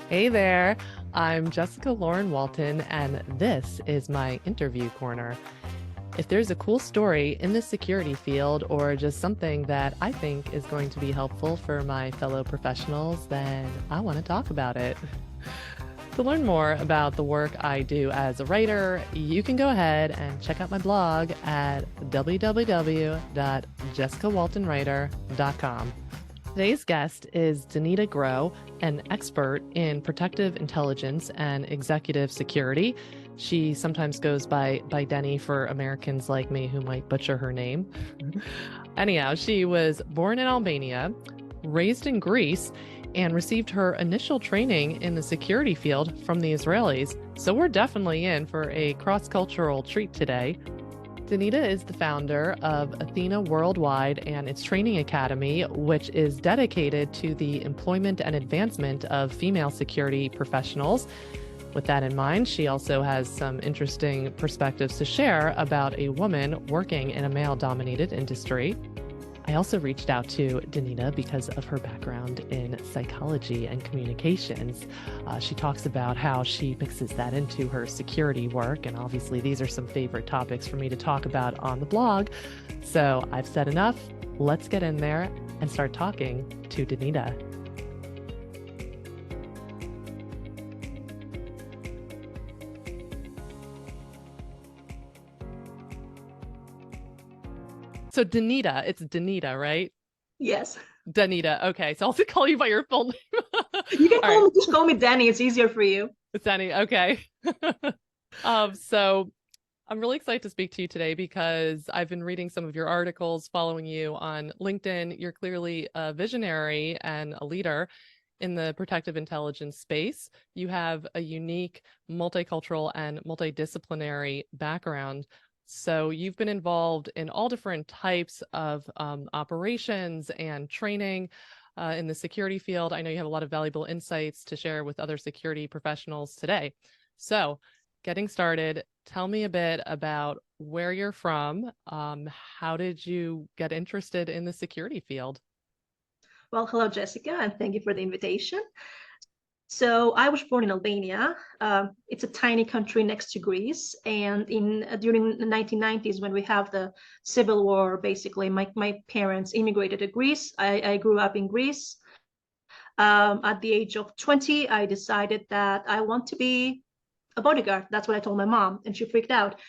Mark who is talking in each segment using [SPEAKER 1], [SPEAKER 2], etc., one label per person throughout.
[SPEAKER 1] Hey there, I'm Jessica Lauren Walton, and this is my interview corner. If there's a cool story in the security field or just something that I think is going to be helpful for my fellow professionals, then I want to talk about it. To learn more about the work I do as a writer, you can go ahead and check out my blog at www.jessicawaltonwriter.com. Today's guest is Denida Grow, an expert in protective intelligence and executive security. She sometimes goes by Denny for Americans like me who might butcher her name. Anyhow, she was born in Albania, raised in Greece, and received her initial training in the security field from the Israelis. So we're definitely in for a cross-cultural treat today. Denida is the founder of Athena Worldwide and its training academy, which is dedicated to the employment and advancement of female security professionals. With that in mind, she also has some interesting perspectives to share about a woman working in a male-dominated industry. I also reached out to Denida because of her background in psychology and communications. She talks about how she mixes that into her security work, and obviously these are some favorite topics for me to talk about on the blog. So I've said enough. Let's get in there and start talking to Denida. So Denida, it's Denida, right?
[SPEAKER 2] Yes.
[SPEAKER 1] Denida. Okay, so I'll call you by your full name.
[SPEAKER 2] You can
[SPEAKER 1] All right.
[SPEAKER 2] just call me Danny. It's easier for you.
[SPEAKER 1] It's Denny. Okay. So I'm really excited to speak to you today because I've been reading some of your articles, following you on LinkedIn. You're clearly a visionary and a leader in the protective intelligence space. You have a unique multicultural and multidisciplinary background. So you've been involved in all different types of operations and training in the security field. I know you have a lot of valuable insights to share with other security professionals today. So getting started, tell me a bit about where you're from. How did you get interested in the security field?
[SPEAKER 2] Well, hello, Jessica, and thank you for the invitation. So I was born in Albania. It's a tiny country next to Greece. And during the 1990s, when we have the civil war, basically, my parents immigrated to Greece. I grew up in Greece. At the age of 20, I decided that I want to be a bodyguard. That's what I told my mom, and she freaked out.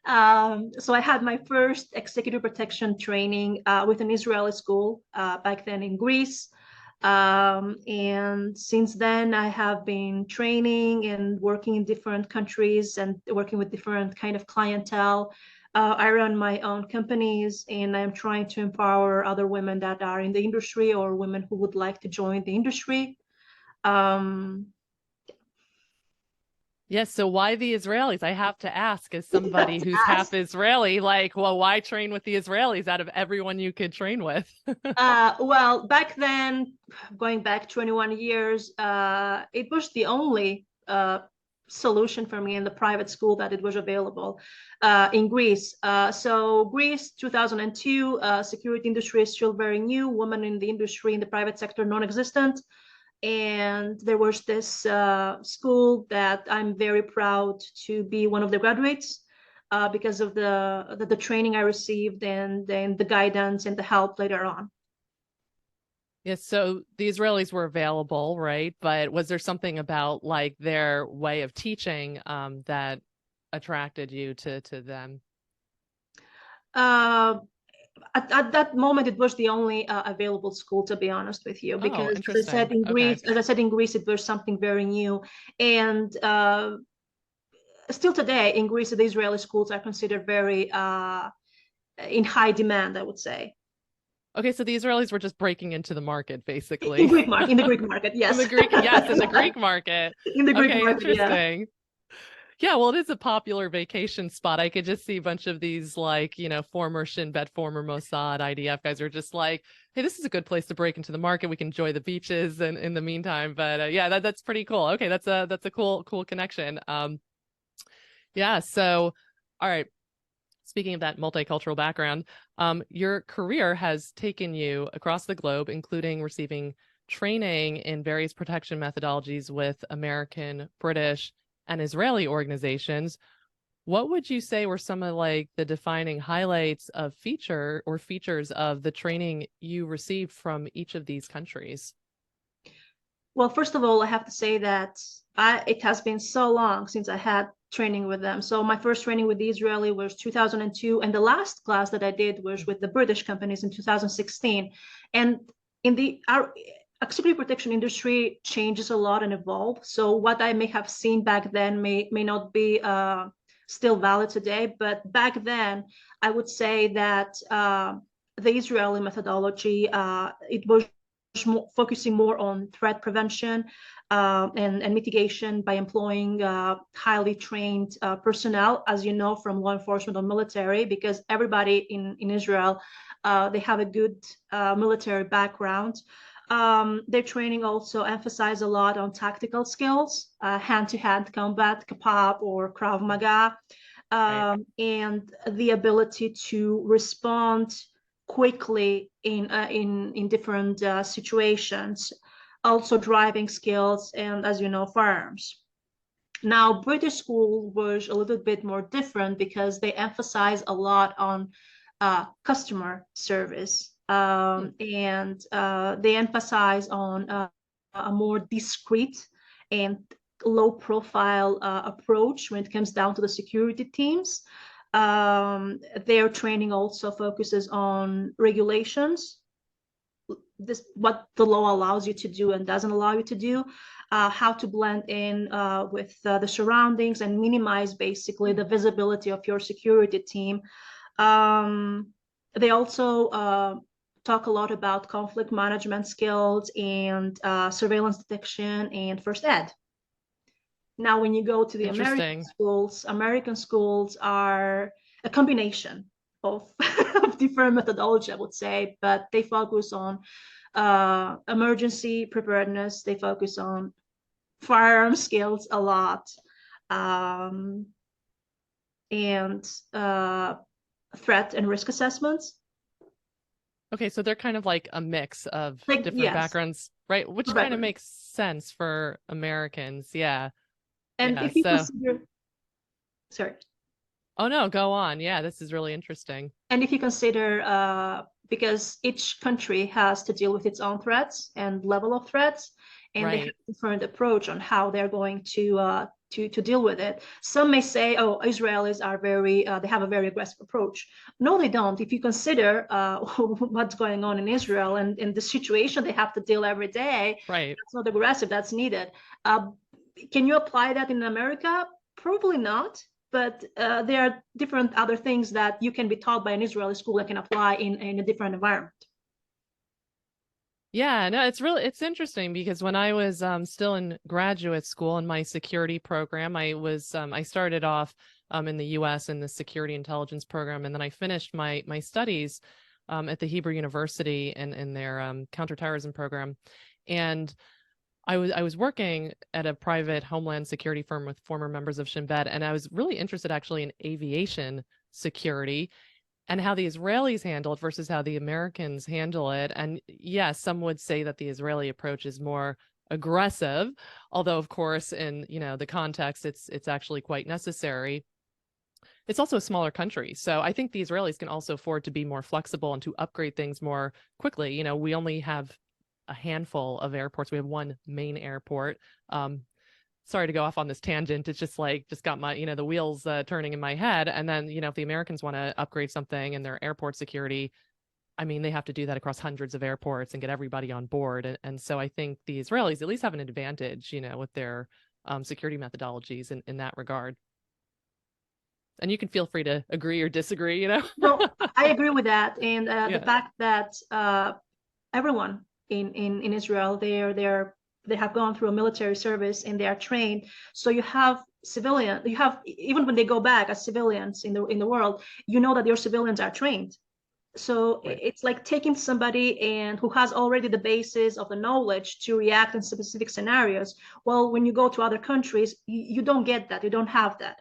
[SPEAKER 2] So I had my first executive protection training with an Israeli school back then in Greece. And since then, I have been training and working in different countries and working with different kind of clientele. I run my own companies, and I'm trying to empower other women that are in the industry or women who would like to join the industry. Um,
[SPEAKER 1] Yes, so why the Israelis? I have to ask, as
[SPEAKER 2] you have
[SPEAKER 1] somebody
[SPEAKER 2] to
[SPEAKER 1] who's
[SPEAKER 2] ask.
[SPEAKER 1] half Israeli, like, well, why train with the Israelis out of everyone you could train with?
[SPEAKER 2] Well, back then, going back 21 years, it was the only solution for me in the private school that it was available in Greece. So Greece, 2002, security industry is still very new. Women in the industry, in the private sector, non-existent. And there was this school that I'm very proud to be one of the graduates because of the training I received and then the guidance and the help later on.
[SPEAKER 1] Yes, so the Israelis were available, right? But was there something about like their way of teaching that attracted you to them?
[SPEAKER 2] Uh, at that moment, it was the only available school, to be honest with you,
[SPEAKER 1] Oh,
[SPEAKER 2] because
[SPEAKER 1] interesting. Okay.
[SPEAKER 2] As I said in Greece, it was something very new, and still today in Greece, the Israeli schools are considered very in high demand, I would say.
[SPEAKER 1] Okay, so the Israelis were just breaking into the market,
[SPEAKER 2] In
[SPEAKER 1] basically.
[SPEAKER 2] Greek market, in the Greek market,
[SPEAKER 1] In the
[SPEAKER 2] yes.
[SPEAKER 1] Greek, yes, in the Greek market.
[SPEAKER 2] In the Greek
[SPEAKER 1] Okay,
[SPEAKER 2] market, yeah.
[SPEAKER 1] interesting. Yeah, well, it is a popular vacation spot. I could just see a bunch of these, like, former Shin Bet, former Mossad IDF guys are just like, hey, this is a good place to break into the market. We can enjoy the beaches and in the meantime. But yeah, that's pretty cool. Okay, that's a cool connection. Yeah. So, all right. Speaking of that multicultural background, your career has taken you across the globe, including receiving training in various protection methodologies with American, British, and Israeli organizations. What would you say were some of like the defining highlights of features of the training you received from each of these countries?
[SPEAKER 2] Well, first of all, I have to say that it has been so long since I had training with them. So my first training with the Israeli was 2002, and the last class that I did was with the British companies in 2016. And in our security protection industry changes a lot and evolve. So what I may have seen back then may not be still valid today. But back then, I would say that the Israeli methodology, it was focusing more on threat prevention and mitigation by employing highly trained personnel, as you know, from law enforcement or military, because everybody in Israel, they have a good military background. Their training also emphasized a lot on tactical skills, hand-to-hand combat, kapap or Krav Maga, and the ability to respond quickly in different situations. Also driving skills and, as you know, firearms. Now, British school was a little bit more different because they emphasize a lot on customer service, and they emphasize on a more discreet and low profile approach when it comes down to the security teams. Their training also focuses on regulations, what the law allows you to do and doesn't allow you to do, how to blend in with the surroundings and minimize basically the visibility of your security team. They also talk a lot about conflict management skills and surveillance detection and first aid. Now, when you go to the American schools are a combination of, of different methodology, I would say, but they focus on emergency preparedness. They focus on firearm skills a lot, and threat and risk assessments.
[SPEAKER 1] Okay, so they're kind of like a mix of
[SPEAKER 2] Like,
[SPEAKER 1] different
[SPEAKER 2] yes,
[SPEAKER 1] backgrounds, right? Which kind of makes sense for Americans. Yeah.
[SPEAKER 2] And
[SPEAKER 1] Yeah.
[SPEAKER 2] if you
[SPEAKER 1] So,
[SPEAKER 2] consider, sorry.
[SPEAKER 1] oh no, go on. Yeah, this is really interesting.
[SPEAKER 2] And if you consider, because each country has to deal with its own threats and level of threats, and they have a different approach on how they're going to deal with it. Some may say, oh, Israelis are they have a very aggressive approach. No, they don't. If you consider what's going on in Israel and the situation they have to deal every day, that's not aggressive, that's needed. Can you apply that in America? Probably not. But there are different other things that you can be taught by an Israeli school that can apply in a different environment.
[SPEAKER 1] Yeah, no, it's interesting because when I was still in graduate school in my security program, I started off in the US in the security intelligence program, and then I finished my studies at the Hebrew University in their counterterrorism program. And I was working at a private homeland security firm with former members of Shin Bet, and I was really interested actually in aviation security and how the Israelis handle it versus how the Americans handle it. And yes, some would say that the Israeli approach is more aggressive, although of course in the context it's actually quite necessary. It's also a smaller country, so I think the Israelis can also afford to be more flexible and to upgrade things more quickly. We only have a handful of airports. We have one main airport. Sorry to go off on this tangent. It's just got my, the wheels turning in my head. And then, if the Americans want to upgrade something in their airport security, I mean, they have to do that across hundreds of airports and get everybody on board. And so I think the Israelis at least have an advantage, with their security methodologies in that regard. And you can feel free to agree or disagree,
[SPEAKER 2] No, I agree with that. And the fact that everyone in Israel, they have gone through a military service and they are trained. So you have even when they go back as civilians in the world, that your civilians are trained. So it's like taking somebody who has already the basis of the knowledge to react in specific scenarios. Well, when you go to other countries, you don't get that. You don't have that.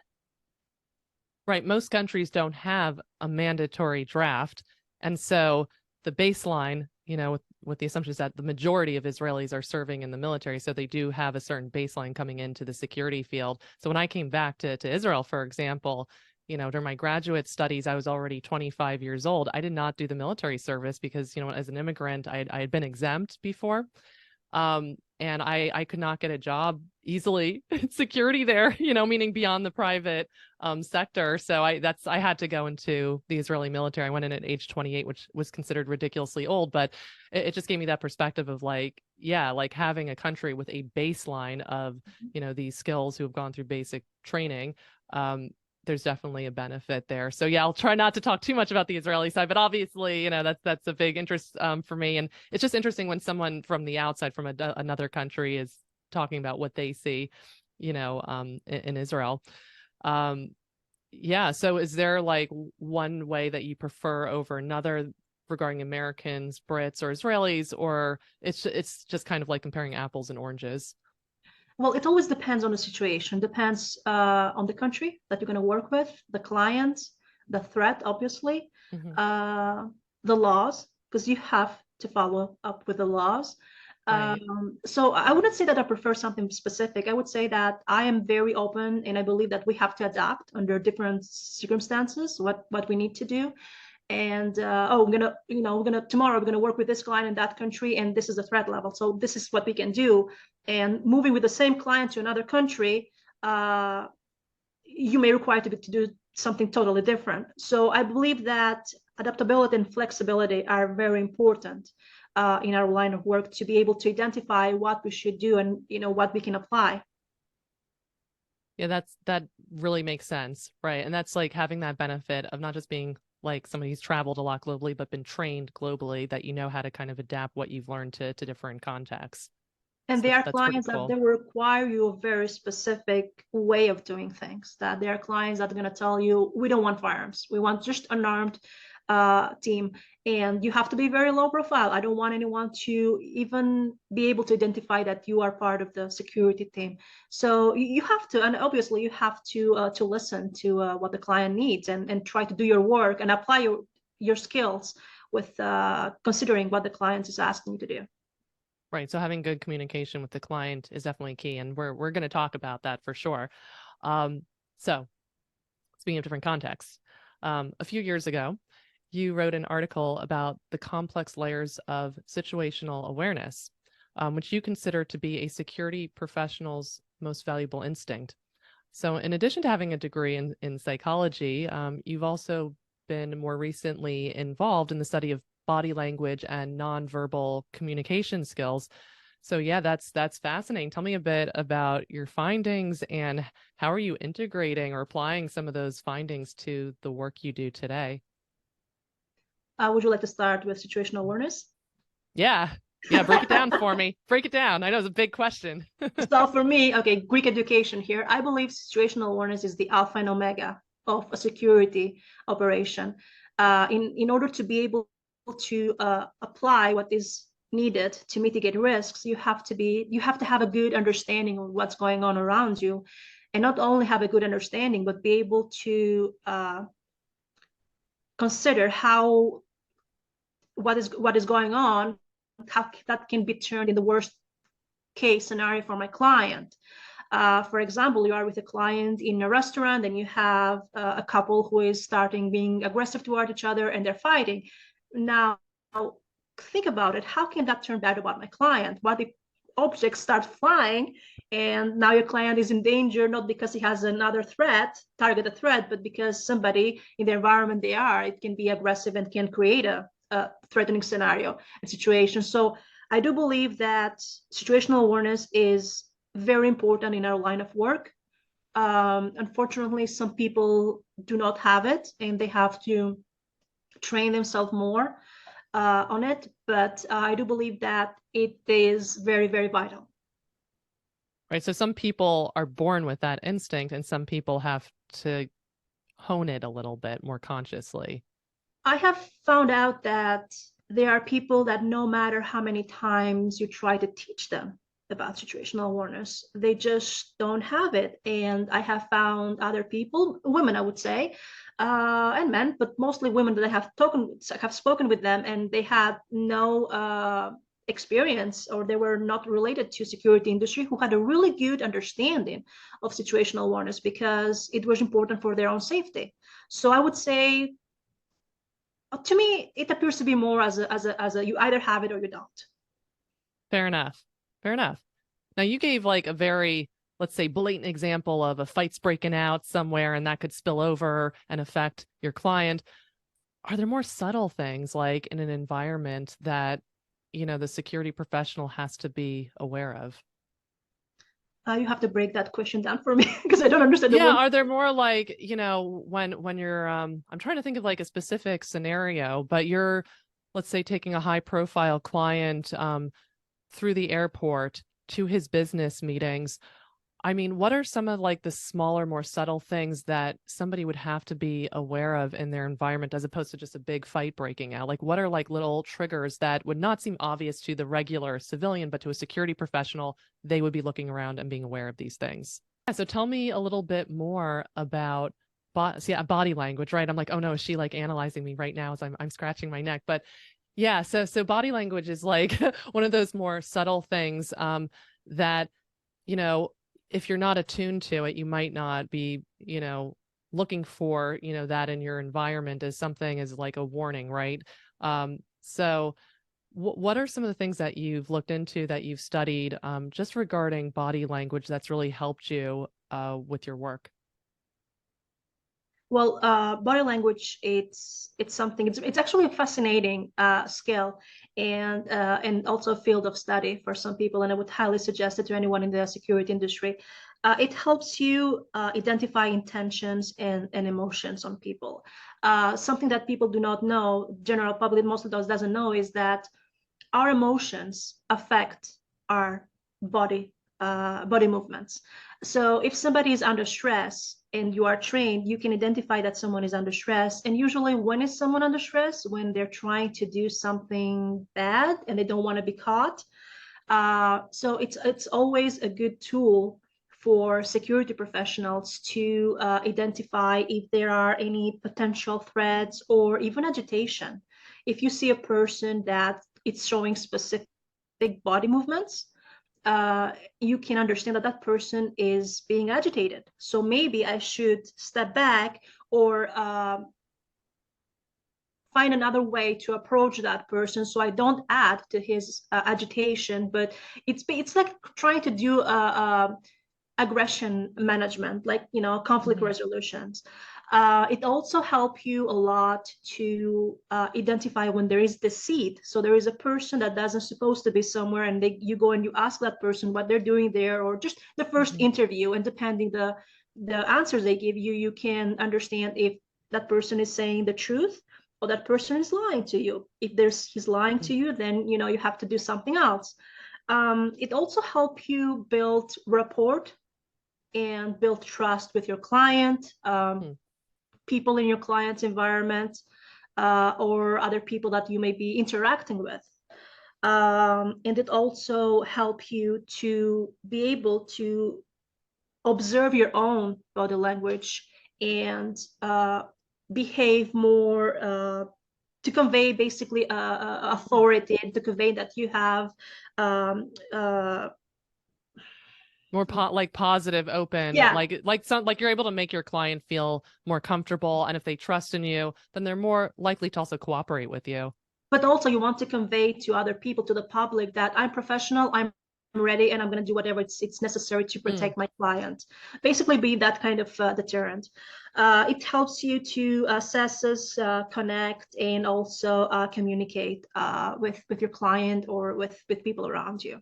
[SPEAKER 1] Right. Most countries don't have a mandatory draft. And so the baseline with the assumptions that the majority of Israelis are serving in the military. So they do have a certain baseline coming into the security field. So when I came back to Israel, for example, during my graduate studies, I was already 25 years old. I did not do the military service because, as an immigrant, I had been exempt before. And I could not get a job easily in security there, meaning beyond the private sector. So I had to go into the Israeli military. I went in at age 28, which was considered ridiculously old, but it just gave me that perspective of like having a country with a baseline of, these skills who have gone through basic training. There's definitely a benefit there. So yeah, I'll try not to talk too much about the Israeli side, but obviously, that's a big interest for me. And it's just interesting when someone from the outside, from another country, is talking about what they see, in Israel. Yeah. So is there like one way that you prefer over another regarding Americans, Brits, or Israelis, or it's just kind of like comparing apples and oranges?
[SPEAKER 2] Well, it always depends on the situation, depends on the country that you're going to work with, the client, the threat, obviously,
[SPEAKER 1] Mm-hmm.
[SPEAKER 2] the laws, because you have to follow up with the laws.
[SPEAKER 1] Right.
[SPEAKER 2] So I wouldn't say that I prefer something specific. I would say that I am very open, and I believe that we have to adapt under different circumstances, what we need to do. And tomorrow we're gonna work with this client in that country, and this is the threat level. So this is what we can do. And moving with the same client to another country, you may require to do something totally different. So I believe that adaptability and flexibility are very important in our line of work, to be able to identify what we should do and what we can apply.
[SPEAKER 1] Yeah, that really makes sense, right? And that's like having that benefit of not just being like somebody who's traveled a lot globally, but been trained globally, that how to kind of adapt what you've learned to different contexts.
[SPEAKER 2] And
[SPEAKER 1] So
[SPEAKER 2] there are
[SPEAKER 1] that's pretty
[SPEAKER 2] clients that
[SPEAKER 1] cool.
[SPEAKER 2] they will require you a very specific way of doing things. That there are clients that are going to tell you, we don't want firearms. We want just an armed team. And you have to be very low profile. I don't want anyone to even be able to identify that you are part of the security team. So you have to, and obviously you have to listen to what the client needs, and try to do your work and apply your skills with considering what the client is asking you to do.
[SPEAKER 1] Right. So having good communication with the client is definitely key. And we're going to talk about that for sure. So speaking of different contexts, a few years ago, you wrote an article about the complex layers of situational awareness, which you consider to be a security professional's most valuable instinct. So in addition to having a degree in psychology, you've also been more recently involved in the study of body language and nonverbal communication skills. So yeah, that's fascinating. Tell me a bit about your findings, and how are you integrating or applying some of those findings to the work you do today?
[SPEAKER 2] Would you like to start with situational awareness?
[SPEAKER 1] Yeah. Yeah, break it down for me. Break it down. I know it's a big question.
[SPEAKER 2] So for me, okay, Greek education here. I believe situational awareness is the alpha and omega of a security operation. In order to be able to apply what is needed to mitigate risks, you have to have a good understanding of what's going on around you, and not only have a good understanding, but be able to consider what is going on, how that can be turned in the worst case scenario for my client. For example, you are with a client in a restaurant, and you have a couple who is starting being aggressive toward each other, and they're fighting. Now, think about it. How can that turn bad about my client? What if objects start flying, and now your client is in danger, not because he has another targeted threat, but because somebody in the environment it can be aggressive and can create a threatening scenario and situation. So I do believe that situational awareness is very important in our line of work. Unfortunately, some people do not have it, and they have to train themselves more on it. But I do believe that it is very, very vital.
[SPEAKER 1] Right. So some people are born with that instinct, and some people have to hone it a little bit more consciously.
[SPEAKER 2] I have found out that there are people that no matter how many times you try to teach them, about situational awareness. They just don't have it. And I have found other people, women, I would say, and men, but mostly women that I have spoken with them, and they had no experience, or they were not related to security industry, who had a really good understanding of situational awareness because it was important for their own safety. So I would say, to me, it appears to be more as a you either have it or you don't.
[SPEAKER 1] Fair enough. Fair enough. Now you gave like a very, let's say, blatant example of a fight's breaking out somewhere and that could spill over and affect your client. Are there more subtle things like in an environment that, the security professional has to be aware of?
[SPEAKER 2] You have to break that question down for me because I don't understand the
[SPEAKER 1] Yeah,
[SPEAKER 2] one.
[SPEAKER 1] are there more like, when you're I'm trying to think of like a specific scenario, but you're, let's say, taking a high profile client through the airport to his business meetings. I mean, what are some of like the smaller, more subtle things that somebody would have to be aware of in their environment as opposed to just a big fight breaking out? Like, what are like little triggers that would not seem obvious to the regular civilian, but to a security professional, they would be looking around and being aware of these things? Yeah, so tell me a little bit more about body language, right? I'm like, oh no, is she like analyzing me right now as I'm scratching my neck? But yeah, so body language is like one of those more subtle things that, you know, if you're not attuned to it, you might not be, looking for, that in your environment as something as like a warning, right? So what are some of the things that you've looked into, that you've studied, just regarding body language that's really helped you with your work?
[SPEAKER 2] Well, body language, it's something. It's actually a fascinating skill, and also a field of study for some people. And I would highly suggest it to anyone in the security industry. It helps you identify intentions and emotions on people. Something that people do not know, general public, most of those doesn't know, is that our emotions affect our body movements. So if somebody is under stress and you are trained, you can identify that someone is under stress. And usually, when is someone under stress? When they're trying to do something bad and they don't want to be caught. So it's always a good tool for security professionals to identify if there are any potential threats or even agitation. If you see a person that it's showing specific body movements, you can understand that that person is being agitated. So maybe I should step back, or find another way to approach that person so I don't add to his agitation. But it's like trying to do aggression management, like conflict
[SPEAKER 1] Mhm.
[SPEAKER 2] resolutions. It also helps you a lot to identify when there is deceit. So there is a person that doesn't supposed to be somewhere, and you go and you ask that person what they're doing there, or just the first
[SPEAKER 1] Mhm.
[SPEAKER 2] interview, and depending the answers they give you, you can understand if that person is saying the truth or that person is lying to you. If he's lying to you, then you have to do something else. It also helps you build rapport and build trust with your client,
[SPEAKER 1] Mhm.
[SPEAKER 2] people in your client's environment, or other people that you may be interacting with. And it also helps you to be able to observe your own body language and behave more, to convey basically authority, to convey that you have um, uh,
[SPEAKER 1] More like positive, open,
[SPEAKER 2] yeah.
[SPEAKER 1] like you're able to make your client feel more comfortable, and if they trust in you, then they're more likely to also cooperate with you.
[SPEAKER 2] But also you want to convey to other people, to the public, that I'm professional, I'm ready, and I'm going to do whatever it's necessary to
[SPEAKER 1] Mm.
[SPEAKER 2] protect my client. Basically be that kind of deterrent. It helps you to assess, connect, and also communicate with your client or with people around you.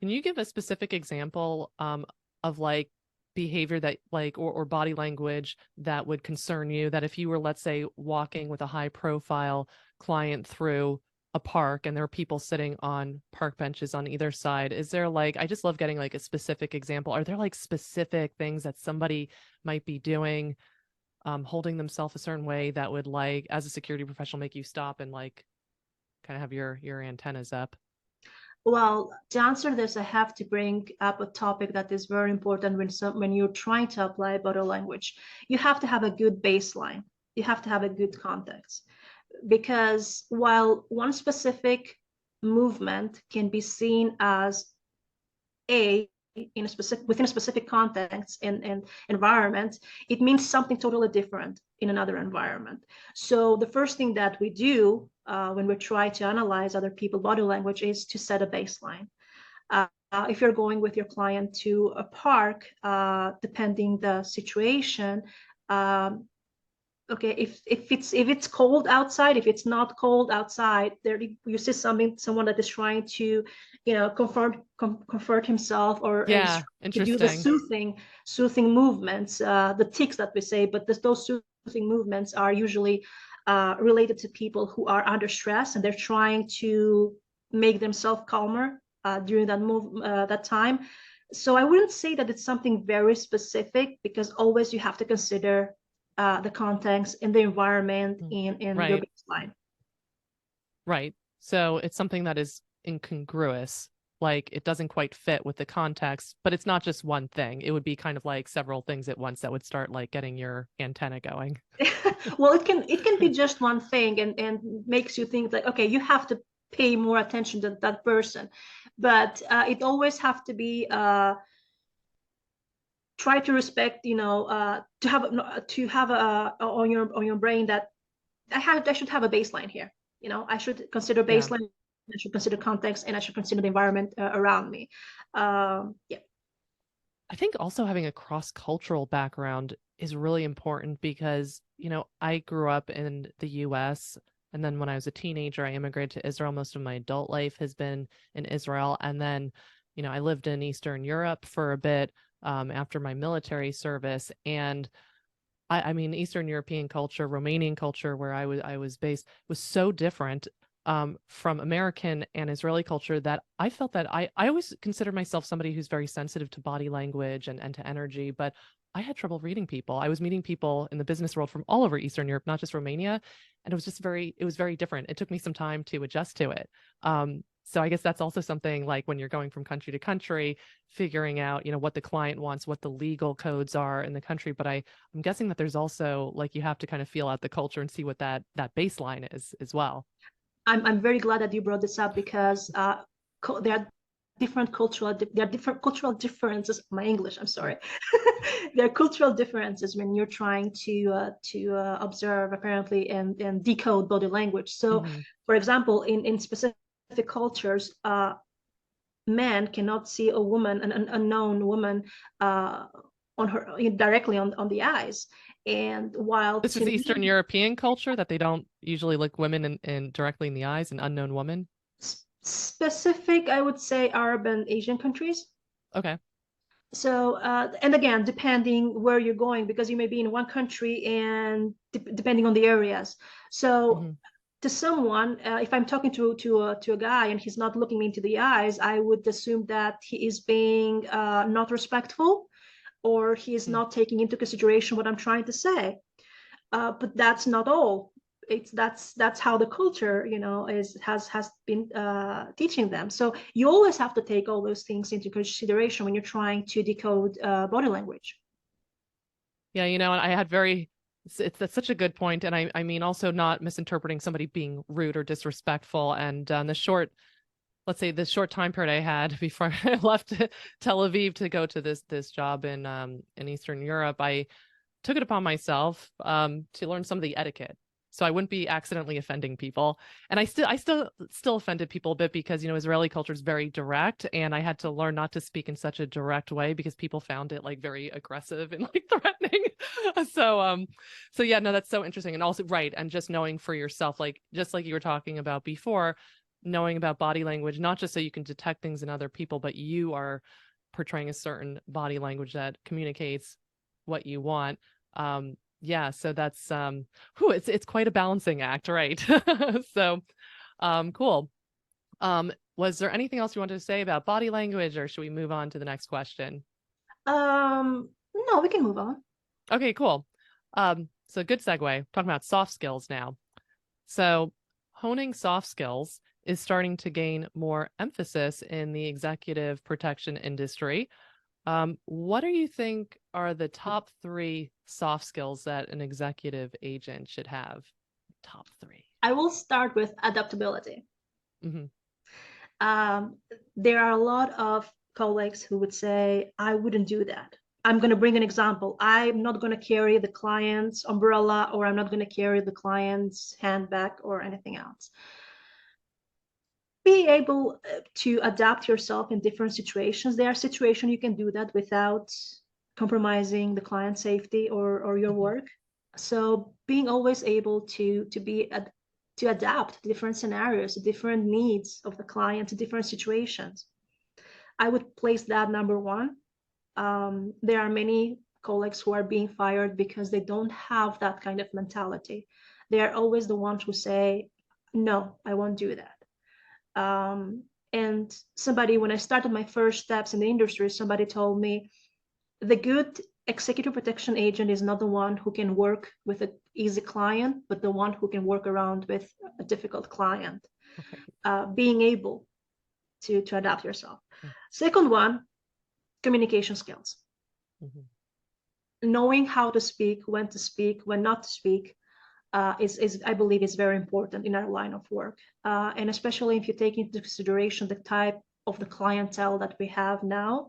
[SPEAKER 1] Can you give a specific example of like behavior that like or body language that would concern you, that if you were, let's say, walking with a high profile client through a park and there are people sitting on park benches on either side, is there like, I just love getting like a specific example. Are there like specific things that somebody might be doing, holding themselves a certain way that would, like, as a security professional, make you stop and like kind of have your antennas up?
[SPEAKER 2] Well, to answer this, I have to bring up a topic that is very important when you're trying to apply body language. You have to have a good baseline. You have to have a good context, because while one specific movement can be seen as a in a specific within a specific context and environment, it means something totally different in another environment. So the first thing that we do when we try to analyze other people's body language is to set a baseline. If you're going with your client to a park, depending the situation, um, okay, if it's cold outside, if it's not cold outside, there you see someone that is trying to, comfort himself, or is
[SPEAKER 1] Yeah,
[SPEAKER 2] trying to do the
[SPEAKER 1] interesting.
[SPEAKER 2] soothing movements, the tics that we say, but those soothing movements are usually related to people who are under stress, and they're trying to make themselves calmer during that time. So I wouldn't say that it's something very specific, because always you have to consider the context and the environment
[SPEAKER 1] Mm.
[SPEAKER 2] in your
[SPEAKER 1] Right,
[SPEAKER 2] baseline.
[SPEAKER 1] right. So it's something that is incongruous, like it doesn't quite fit with the context, but it's not just one thing. It would be kind of like several things at once that would start like getting your antenna going.
[SPEAKER 2] Well, it can be just one thing, and makes you think like, okay, you have to pay more attention to that person, but it always have to be try to respect, to have on your brain that I should have a baseline here. I should consider
[SPEAKER 1] Yeah.
[SPEAKER 2] baseline, I should consider context, and I should consider the environment around me. Yeah.
[SPEAKER 1] I think also having a cross-cultural background is really important because, I grew up in the US, and then when I was a teenager, I immigrated to Israel. Most of my adult life has been in Israel. And then, I lived in Eastern Europe for a bit after my military service. And I mean, Eastern European culture, Romanian culture, where I was based, was so different from American and Israeli culture that I felt that I always considered myself somebody who's very sensitive to body language and to energy, but I had trouble reading people. I was meeting people in the business world from all over Eastern Europe, not just Romania, and it was very different. It took me some time to adjust to it. So I guess that's also something like when you're going from country to country, figuring out, what the client wants, what the legal codes are in the country. But I'm guessing that there's also like you have to kind of feel out the culture and see what that baseline is as well.
[SPEAKER 2] I'm very glad that you brought this up, because there are different cultural differences. My English, I'm sorry. There are cultural differences when you're trying to observe, apparently, and decode body language. So,
[SPEAKER 1] Hmm.
[SPEAKER 2] for example, in specific cultures, men cannot see a woman, an unknown woman, uh, on her directly on the eyes. And while
[SPEAKER 1] This
[SPEAKER 2] to
[SPEAKER 1] is Eastern
[SPEAKER 2] me,
[SPEAKER 1] European culture that they don't usually look women in directly in the eyes, an unknown woman.
[SPEAKER 2] specific, I would say Arab and Asian countries.
[SPEAKER 1] Okay.
[SPEAKER 2] So, and again, depending where you're going, because you may be in one country and depending on the areas. So,
[SPEAKER 1] Hmm.
[SPEAKER 2] to someone, if I'm talking to a guy and he's not looking me into the eyes, I would assume that he is being not respectful, or he is not taking into consideration what I'm trying to say. But that's not all. That's how the culture, has been teaching them. So you always have to take all those things into consideration when you're trying to decode body language.
[SPEAKER 1] Yeah, and I had that's such a good point. And I mean, also not misinterpreting somebody being rude or disrespectful. And let's say the short time period I had before I left Tel Aviv to go to this job in Eastern Europe, I took it upon myself to learn some of the etiquette, so I wouldn't be accidentally offending people. And I still offended people a bit because Israeli culture is very direct, and I had to learn not to speak in such a direct way because people found it like very aggressive and like threatening. So yeah, no, that's so interesting. And also, right, and just knowing for yourself, like just like you were talking about before, knowing about body language, not just so you can detect things in other people, but you are portraying a certain body language that communicates what you want. Yeah, so that's it's quite a balancing act, right? So cool. Was there anything else you wanted to say about body language, or should we move on to the next question?
[SPEAKER 2] No, we can move on.
[SPEAKER 1] Okay, cool. So good segue. Talking about soft skills now. So honing soft skills is starting to gain more emphasis in the executive protection industry. What do you think are the top 3 soft skills that an executive agent should have? Top 3.
[SPEAKER 2] I will start with adaptability.
[SPEAKER 1] Mm-hmm.
[SPEAKER 2] There are a lot of colleagues who would say, I wouldn't do that. I'm going to bring an example. I'm not going to carry the client's umbrella, or I'm not going to carry the client's handbag or anything else. Be able to adapt yourself in different situations. There are situations you can do that without compromising the client's safety or your work. So being always able to adapt to different scenarios, to different needs of the client, to different situations. I would place that number one. There are many colleagues who are being fired because they don't have that kind of mentality. They are always the ones who say, no, I won't do that. And somebody, when I started my first steps in the industry, somebody told me, the good executive protection agent is not the one who can work with an easy client, but the one who can work around with a difficult client. Being able to adapt yourself. Second one, communication skills. Knowing how to speak, when not to speak, is I believe is very important in our line of work. And especially if you take into consideration the type of the clientele that we have now.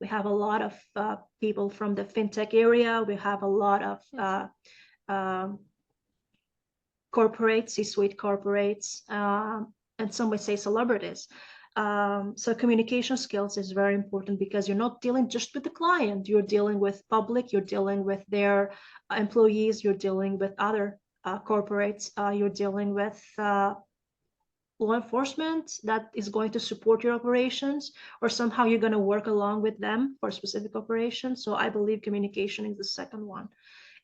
[SPEAKER 2] We have a lot of people from the fintech area. We have a lot of corporates, C-suite corporates, and some would say celebrities. So communication skills is very important, because you're not dealing just with the client. You're dealing with public, you're dealing with their employees, you're dealing with other corporates, you're dealing with law enforcement that is going to support your operations, or somehow you're going to work along with them for a specific operation. So I believe communication is the second one.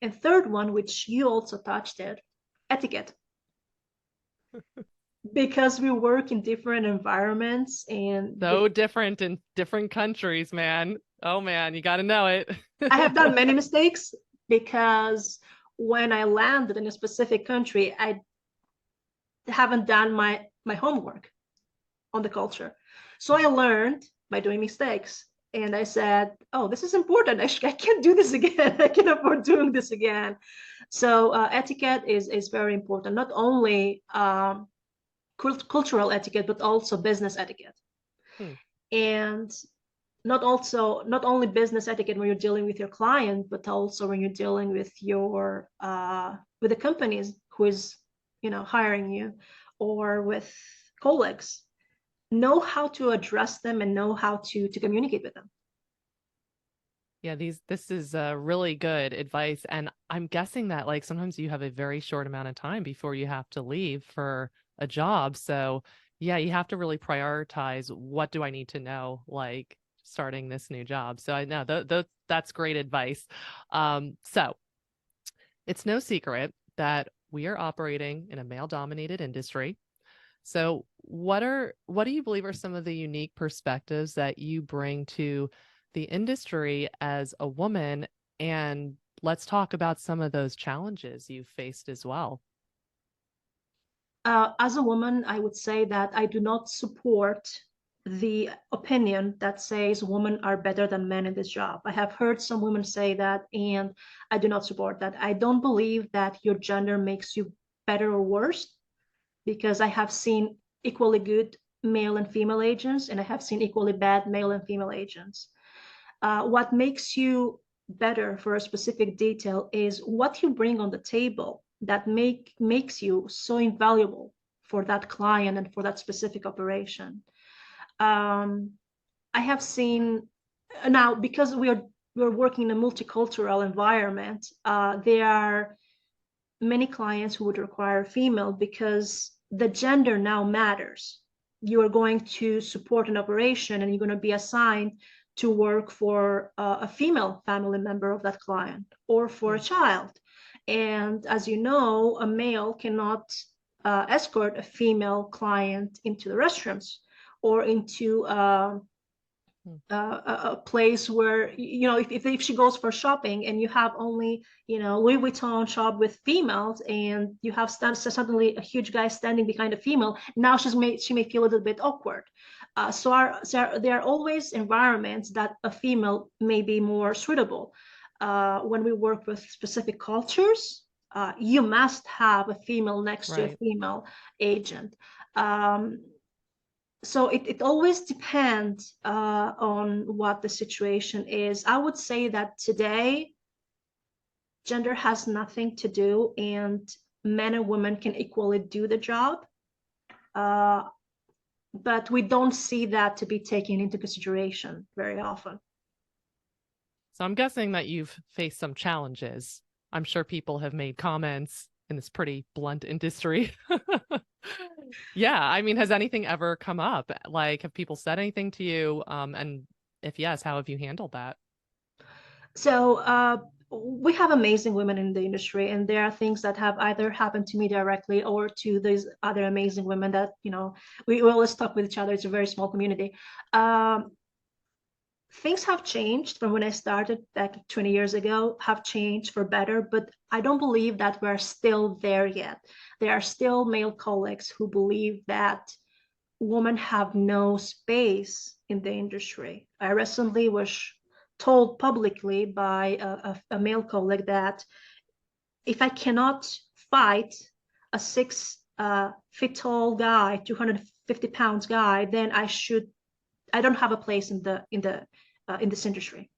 [SPEAKER 2] And third one, which you also touched it, etiquette. Because we work in different environments and
[SPEAKER 1] so different in different countries, man. Oh man, you got to know it.
[SPEAKER 2] I have done many mistakes, because when I landed in a specific country, I haven't done my homework on the culture. So I learned by doing mistakes. And I said, oh, this is important. I can't do this again. I can't afford doing this again. So etiquette is very important, not only cultural etiquette, but also business etiquette. And not only business etiquette when you're dealing with your client, but also when you're dealing with your with the companies who is hiring you, or with colleagues. Know how to address them and know how to communicate with them.
[SPEAKER 1] Yeah, this is really good advice. And I'm guessing that like sometimes you have a very short amount of time before you have to leave for a job. So yeah, you have to really prioritize, what do I need to know, like starting this new job. So I know that's great advice. So it's no secret that we are operating in a male-dominated industry. So what do you believe are some of the unique perspectives that you bring to the industry as a woman? And let's talk about some of those challenges you've faced as well.
[SPEAKER 2] As a woman, I would say that I do not support the opinion that says women are better than men in this job. I have heard some women say that, and I do not support that. I don't believe that your gender makes you better or worse, because I have seen equally good male and female agents, and I have seen equally bad male and female agents. What makes you better for a specific detail is what you bring on the table that makes you so invaluable for that client and for that specific operation. I have seen now, because we're working in a multicultural environment, there are many clients who would require female, because the gender now matters. You are going to support an operation, and you're going to be assigned to work for a female family member of that client, or for a child. And as you know, a male cannot escort a female client into the restrooms, or into
[SPEAKER 1] Hmm.
[SPEAKER 2] a place where, if she goes for shopping and you have only, Louis Vuitton shop with females, and you have suddenly a huge guy standing behind a female, now she may feel a little bit awkward. So there are always environments that a female may be more suitable. When we work with specific cultures, you must have a female next to a
[SPEAKER 1] Right.
[SPEAKER 2] female agent. Um, so it always depends on what the situation is. I would say that today, gender has nothing to do, and men and women can equally do the job. Uh, but we don't see that to be taken into consideration very often.
[SPEAKER 1] So I'm guessing that you've faced some challenges. I'm sure people have made comments in this pretty blunt industry. Yeah, I mean, has anything ever come up? Like, have people said anything to you? And if yes, how have you handled that?
[SPEAKER 2] So we have amazing women in the industry, and there are things that have either happened to me directly or to these other amazing women that, we always talk with each other. It's a very small community. Things have changed from when I started back 20 years ago, have changed for better, but I don't believe that we're still there yet. There are still male colleagues who believe that women have no space in the industry. I recently was told publicly by a male colleague that if I cannot fight a 6 feet tall guy, 250 pounds guy, then I don't have a place in this industry.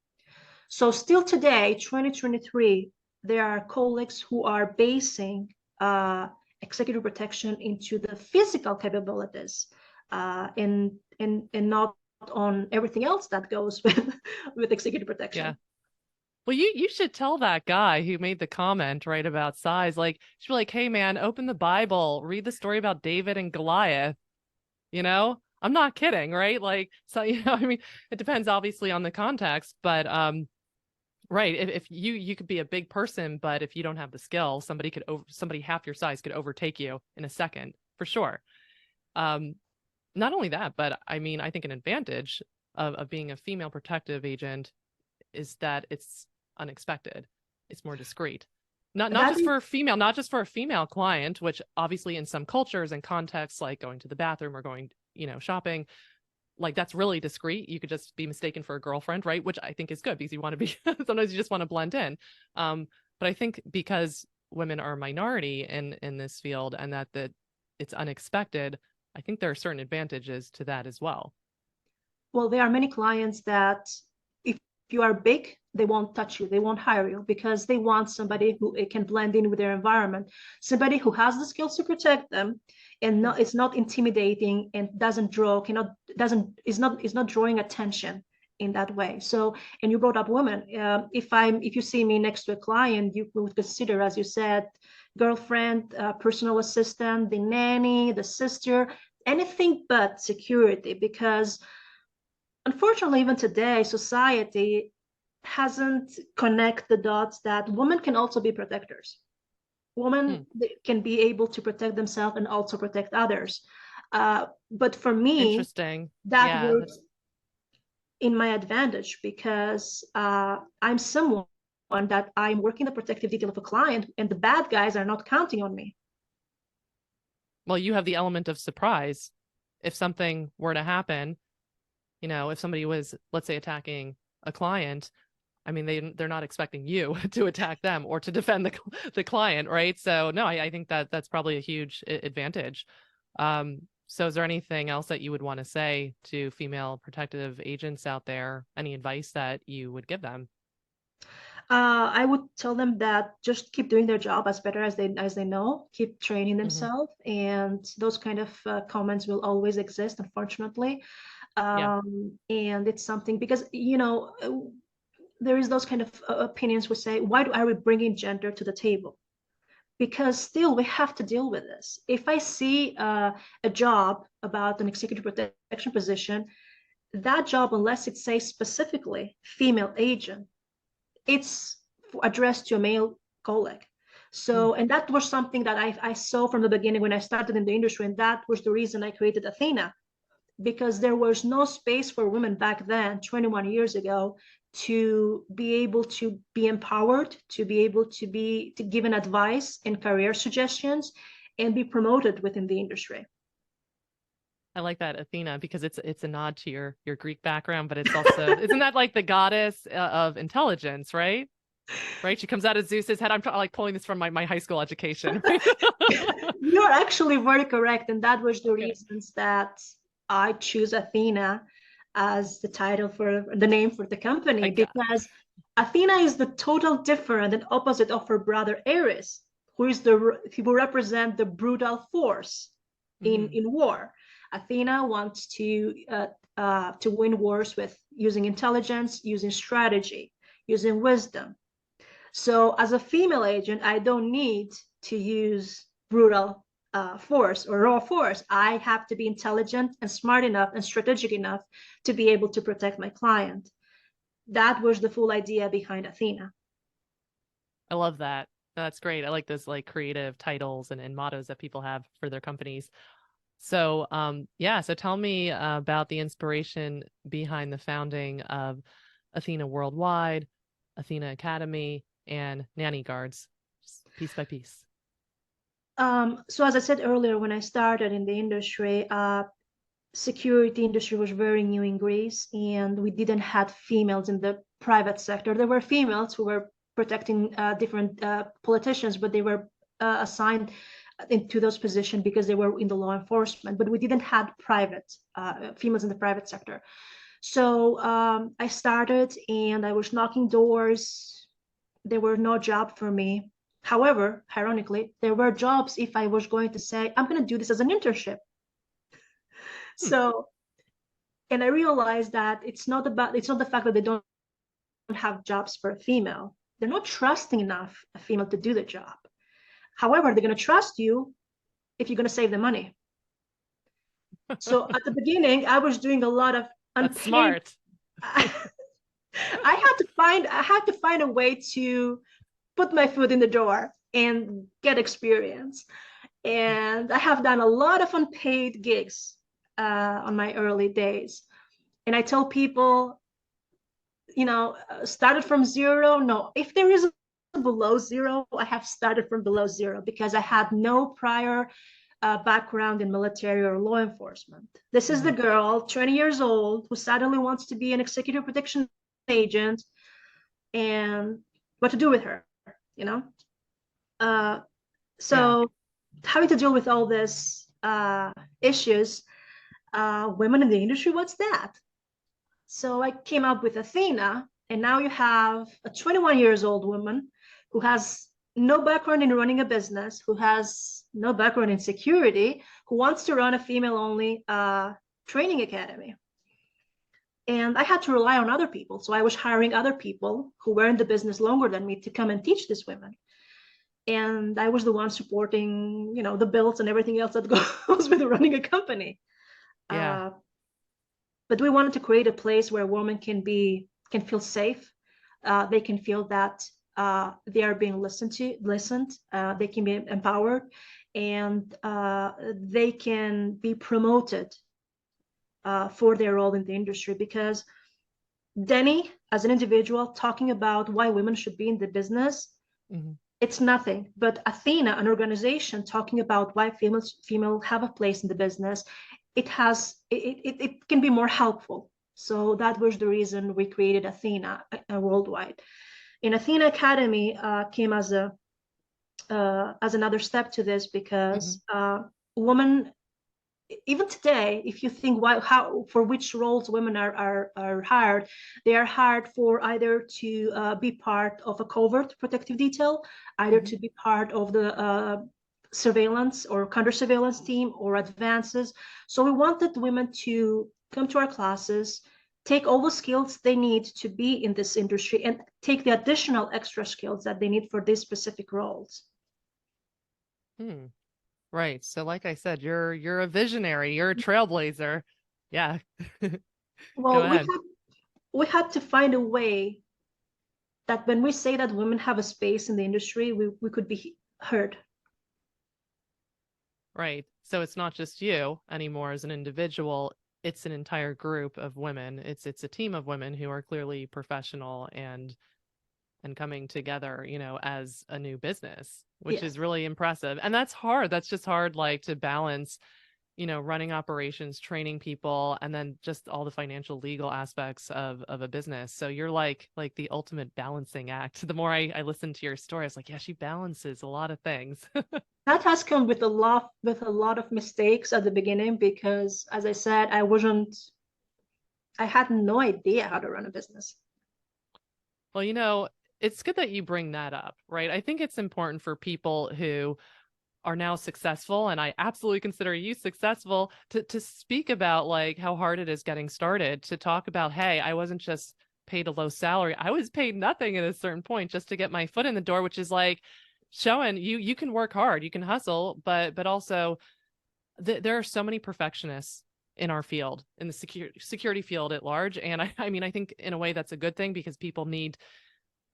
[SPEAKER 2] So still today, 2023, there are colleagues who are basing executive protection into the physical capabilities, and not on everything else that goes with executive
[SPEAKER 1] Yeah.
[SPEAKER 2] protection.
[SPEAKER 1] Well, you should tell that guy who made the comment, right, about size. Like, you should be like, hey man, open the Bible, read the story about David and Goliath, you know? I'm not kidding, right? Like, so I mean, it depends obviously on the context, but right, if you could be a big person, but if you don't have the skill, somebody half your size could overtake you in a second, for sure. Um, Not only that, but I mean, I think an advantage of being a female protective agent is that it's unexpected. It's more discreet. Not
[SPEAKER 2] That
[SPEAKER 1] just
[SPEAKER 2] is
[SPEAKER 1] for a female, not just for a female client, which obviously in some cultures and contexts, like going to the bathroom or going, shopping, like that's really discreet. You could just be mistaken for a girlfriend, right? Which I think is good because you want to be sometimes you just want to blend in. But I think because women are a minority in this field and that it's unexpected, I think there are certain advantages to that as well.
[SPEAKER 2] Well, there are many clients that if you are big, they won't touch you, they won't hire you because they want somebody who can blend in with their environment, somebody who has the skills to protect them, and it's not intimidating and doesn't draw, cannot, doesn't, is not drawing attention in that way. So, and you brought up women. If you see me next to a client, you would consider, as you said, girlfriend, personal assistant, the nanny, the sister, anything but security, because unfortunately, even today, society hasn't connect the dots that women can also be protectors.
[SPEAKER 1] Hmm.
[SPEAKER 2] Women can be able to protect themselves and also protect others. But for me,
[SPEAKER 1] Interesting.
[SPEAKER 2] that
[SPEAKER 1] Yeah,
[SPEAKER 2] works in my advantage because I'm someone that I'm working the protective detail of a client, and the bad guys are not counting on me.
[SPEAKER 1] well, you have the element of surprise. If something were to happen, if somebody was, let's say, attacking a client, I mean, they're not expecting you to attack them or to defend the client, right? So no, I think that's probably a huge advantage. So is there anything else that you would want to say to female protective agents out there? Any advice that you would give them?
[SPEAKER 2] I would tell them that just keep doing their job as better as they know, keep training
[SPEAKER 1] Hmm.
[SPEAKER 2] themselves, and those kind of comments will always exist, unfortunately.
[SPEAKER 1] Yeah.
[SPEAKER 2] And it's something because there is those kind of opinions would say, why are we bringing gender to the table? Because still we have to deal with this. If I see a job about an executive protection position, that job, unless it says specifically female agent, it's addressed to a male colleague.
[SPEAKER 1] Mm.
[SPEAKER 2] So, and that was something that I saw from the beginning when I started in the industry, and that was the reason I created Athena. because there was no space for women back then, 21 years ago, to be able to be empowered, to be able to be to given advice and career suggestions and be promoted within the industry.
[SPEAKER 1] I like that, Athena, because it's a nod to your Greek background, but it's also isn't that like the goddess of intelligence, right? Right? She comes out of Zeus's head. I'm like pulling this from my high school education.
[SPEAKER 2] You're actually very correct, and that was the
[SPEAKER 1] Okay.
[SPEAKER 2] reasons that I choose Athena as the title for the name for the company,
[SPEAKER 1] I got
[SPEAKER 2] because Athena is the total different and opposite of her brother Ares, who represent the brutal force
[SPEAKER 1] mm,
[SPEAKER 2] in war. Athena wants to win wars with using intelligence, using strategy, using wisdom. So as a female agent, I don't need to use brutal force or raw force. I have to be intelligent and smart enough and strategic enough to be able to protect my client. That was the full idea behind Athena.
[SPEAKER 1] I love that. That's great. I like those like creative titles and mottos that people have for their companies. So yeah, so tell me about the inspiration behind the founding of Athena Worldwide, Athena Academy, and Nannyguards, just piece by piece.
[SPEAKER 2] So as I said earlier, when I started in the industry, security industry was very new in Greece, and we didn't have females in the private sector. There were females who were protecting different politicians, but they were assigned into those positions because they were in the law enforcement. But we didn't have private females in the private sector. So I started, and I was knocking doors. There were no job for me. However, ironically, there were jobs if I was going to say, I'm going to do this as an internship.
[SPEAKER 1] Hmm.
[SPEAKER 2] So, and I realized that it's not the fact that they don't have jobs for a female. They're not trusting enough a female to do the job. However, they're going to trust you if you're going to save them money. So at the beginning, I was doing a lot of
[SPEAKER 1] That's
[SPEAKER 2] unpaid.
[SPEAKER 1] smart.
[SPEAKER 2] I had to find a way to put my foot in the door and get experience. And I have done a lot of unpaid gigs on my early days. And I tell people, started from zero. No, if there is a below zero, I have started from below zero because I had no prior background in military or law enforcement. This is the
[SPEAKER 1] Mhm.
[SPEAKER 2] girl, 20 years old, who suddenly wants to be an executive protection agent, and what to do with her, you know? Uh,
[SPEAKER 1] Yeah.
[SPEAKER 2] so having to deal with all these issues, women in the industry, what's that? So I came up with Athena, and now you have a 21 years old woman who has no background in running a business, who has no background in security, who wants to run a female only training academy. And I had to rely on other people. So I was hiring other people who were in the business longer than me to come and teach these women. And I was the one supporting, the bills and everything else that goes with running a company.
[SPEAKER 1] Yeah.
[SPEAKER 2] But we wanted to create a place where women can feel safe. They can feel that they are being listened. They can be empowered, and they can be promoted for their role in the industry. Because Denny, as an individual, talking about why women should be in the business,
[SPEAKER 1] Mhm.
[SPEAKER 2] it's nothing. But Athena, an organization, talking about why female have a place in the business, it can be more helpful. So that was the reason we created Athena Worldwide. In Athena Academy came as another step to this,
[SPEAKER 1] Mhm.
[SPEAKER 2] because women, even today, if you think how for which roles women are hired, they are hired for either to be part of a covert protective detail, either
[SPEAKER 1] Mhm.
[SPEAKER 2] to be part of the surveillance or counter surveillance team or advances. So we wanted women to come to our classes, take all the skills they need to be in this industry, and take the additional extra skills that they need for these specific roles.
[SPEAKER 1] Hmm. Right. So like I said, you're a visionary, you're a trailblazer. Yeah. Go
[SPEAKER 2] Well,
[SPEAKER 1] ahead.
[SPEAKER 2] we had to find a way that when we say that women have a space in the industry, we could be heard.
[SPEAKER 1] Right. So it's not just you anymore as an individual. it's an entire group of women. It's a team of women who are clearly professional and coming together, as a new business, which
[SPEAKER 2] Yes.
[SPEAKER 1] is really impressive. And that's hard. That's just hard, like to balance, running operations, training people, and then just all the financial legal aspects of a business. So you're like the ultimate balancing act. The more I listen to your story, I was like, yeah, she balances a lot of things.
[SPEAKER 2] That has come with a lot of mistakes at the beginning because, as I said, I had no idea how to run a business.
[SPEAKER 1] Well, it's good that you bring that up, right? I think it's important for people who are now successful, and I absolutely consider you successful, to speak about like how hard it is getting started, to talk about, hey, I wasn't just paid a low salary. I was paid nothing at a certain point just to get my foot in the door, which is like showing you can work hard, you can hustle, but also there are so many perfectionists in our field, in the security field at large. And I mean, I think in a way that's a good thing because people need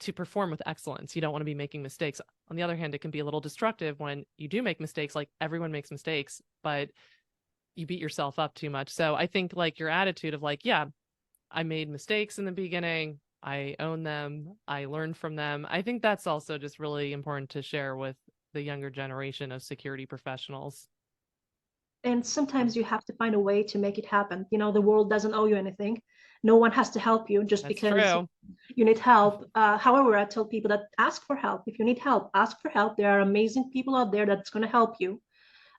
[SPEAKER 1] to perform with excellence. You don't want to be making mistakes. On the other hand, it can be a little destructive when you do make mistakes. Like everyone makes mistakes, but you beat yourself up too much. So I think like your attitude of like, yeah, I made mistakes in the beginning, I own them, I learned from them. I think that's also just really important to share with the younger generation of security professionals.
[SPEAKER 2] And sometimes you have to find a way to make it happen. The world doesn't owe you anything. No one has to help you just
[SPEAKER 1] That's
[SPEAKER 2] because
[SPEAKER 1] true.
[SPEAKER 2] you need help. However, I tell people that ask for help. If you need help, ask for help. There are amazing people out there that's going to help you.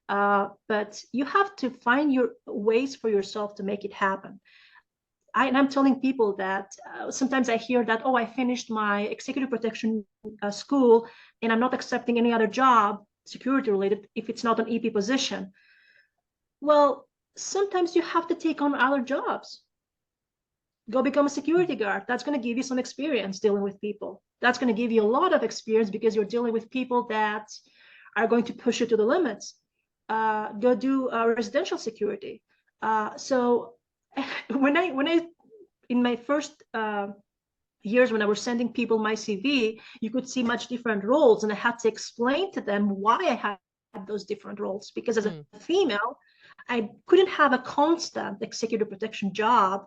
[SPEAKER 2] But you have to find your ways for yourself to make it happen. I'm telling people that sometimes I hear that, oh, I finished my executive protection school and I'm not accepting any other job, security related, if it's not an EP position. Well, sometimes you have to take on other jobs. Go become a security guard. That's going to give you some experience dealing with people. That's going to give you a lot of experience because you're dealing with people that are going to push you to the limits. Go do residential security. So when I in my first years when I was sending people my CV, you could see much different roles, and I had to explain to them why I had those different roles because as a
[SPEAKER 1] Mm.
[SPEAKER 2] female, I couldn't have a constant executive protection job,